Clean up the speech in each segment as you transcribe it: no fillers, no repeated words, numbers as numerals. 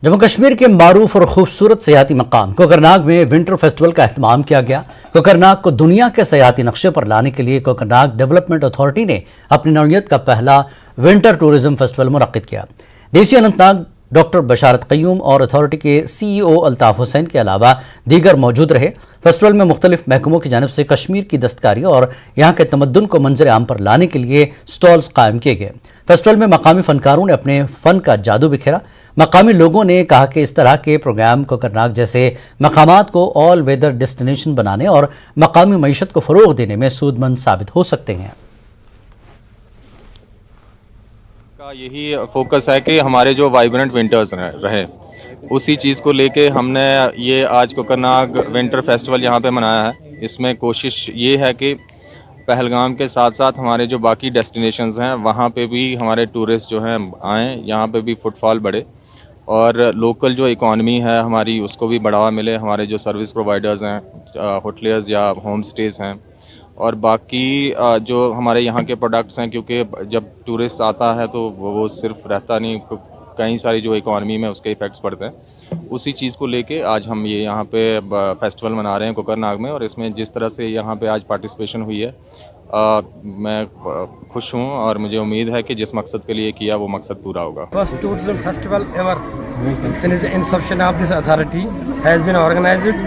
जम्मू कश्मीर के मारूफ और खूबसूरत सयाहती मकाम कोकरनाग में विंटर फेस्टिवल का अहतमाम किया गया। कोकरनाग को दुनिया के सयाहती नक्शे पर लाने के लिए कोकरनाग डेवलपमेंट अथॉरिटी ने अपनी नौयत का पहला विंटर टूरिज्म फेस्टिवल मुनक्किद किया। डीसी अनंतनाग डॉक्टर बशारत क़य्यूम और अथॉरिटी के CEO अल्ताफ हुसैन के अलावा दीगर मौजूद रहे। फेस्टिवल में मुख्तलिफ महकमों की जानिब से कश्मीर की दस्तकारी और यहाँ के तमद्दुन को मंजर आम पर लाने के लिए स्टॉल्स कायम किए गए। फेस्टिवल में मकामी फनकारों ने अपने फ़न का जादू बिखेरा। मकामी लोगों ने कहा कि इस तरह के प्रोग्राम कोकरनाग जैसे मकामात को ऑल वेदर डेस्टिनेशन बनाने और मकामी मईशत को फ़रोग़ देने में सूदमंद साबित हो सकते हैं। का यही फोकस है कि हमारे जो वाइब्रेंट विंटर्स रहे, उसी चीज़ को लेके हमने ये आज कोकरनाग विंटर फेस्टिवल यहाँ पे मनाया है। इसमें कोशिश ये है कि पहलगाम के साथ साथ हमारे जो बाकी डेस्टिनेशंस हैं वहाँ पे भी हमारे टूरिस्ट जो हैं आएँ, यहाँ पे भी फुटफॉल बढ़े और लोकल जो इकॉनमी है हमारी उसको भी बढ़ावा मिले। हमारे जो सर्विस प्रोवाइडर्स हैं, होटलियर्स या होम स्टेज हैं और बाकी जो हमारे यहाँ के प्रोडक्ट्स हैं, क्योंकि जब टूरिस्ट आता है तो वो सिर्फ रहता नहीं, कई सारी जो इकॉनमी में उसके इफ़ेक्ट्स पड़ते हैं। उसी चीज़ को लेके आज हम ये यहाँ पे फेस्टिवल मना रहे हैं कोकरनाग में, और इसमें जिस तरह से यहाँ पे आज पार्टिसिपेशन हुई है मैं खुश हूँ और मुझे उम्मीद है कि जिस मकसद के लिए किया वो मकसद पूरा होगा। First tourism festival ever since the inception of this authority has been organized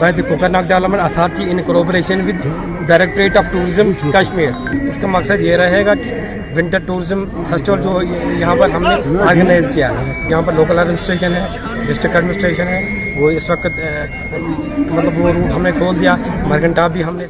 by the Kokernag Development Authority in collaboration with Directorate of Tourism Kashmir। इसका मकसद ये रहेगा कि विंटर टूरिज्म फेस्टिवल जो यहाँ पर हमने ऑर्गेनाइज किया है, यहाँ पर लोकल एडमिनिस्ट्रेशन है, डिस्ट्रिक्ट एडमिनिस्ट्रेशन है, वो इस वक्त मतलब वो रूट हमने खोल दिया, मर्केंटाइल भी हमने